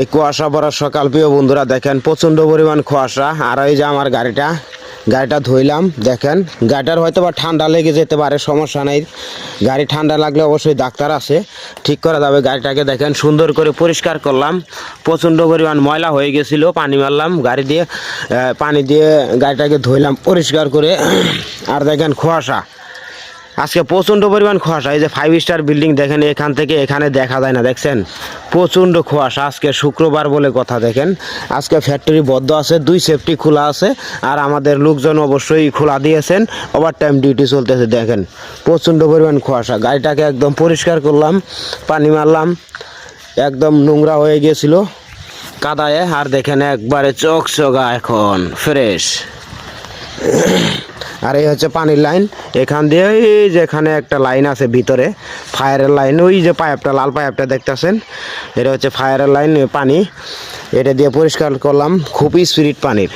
এই কুয়াশা ভরা সকাল প্রিয় বন্ধুরা দেখেন প্রচণ্ড পরিমাণ কুয়াশা। আর এই যে আমার গাড়িটা ধুইলাম, দেখেন গাড়িটার হয়তো বা ঠান্ডা লেগে যেতে পারে, সমস্যা নেই। গাড়ি ঠান্ডা লাগলে অবশ্যই ডাক্তার আছে, ঠিক করা যাবে। গাড়িটাকে দেখেন সুন্দর করে পরিষ্কার করলাম, প্রচণ্ড পরিমাণ ময়লা হয়ে গেছিলো, পানি মারলাম পানি দিয়ে গাড়িটাকে ধুইলাম পরিষ্কার করে। আর দেখেন কুয়াশা, আজকে প্রচণ্ড পরিমাণ কুয়াশা। এই যে 5 স্টার বিল্ডিং দেখেন, এখান থেকে এখানে দেখা যায় না, দেখছেন প্রচণ্ড কুয়াশা। আজকে শুক্রবার বলে কথা, দেখেন আজকে ফ্যাক্টরি বন্ধ আছে, 2 সেফটি খোলা আছে। আর আমাদের লোকজন অবশ্যই খোলা দিয়েছেন, ওভার টাইম ডিউটি চলতেছে। দেখেন প্রচণ্ড পরিমাণ কুয়াশা। গাড়িটাকে একদম পরিষ্কার করলাম, পানি মারলাম, একদম নোংরা হয়ে গিয়েছিল কাদায়। আর দেখেন একবারে চকচকা এখন ফ্রেশ। আর এই হচ্ছে পানির লাইন, এখান দিয়ে এই যেখানে একটা লাইন আছে ভিতরে ফায়ারের লাইন, ওই যে পাইপটা লাল পাইপটা দেখতেছেন, এটা হচ্ছে ফায়ারের লাইন পানি। এটা দিয়ে পরিষ্কার করলাম, খুবই স্পিরিট পানির।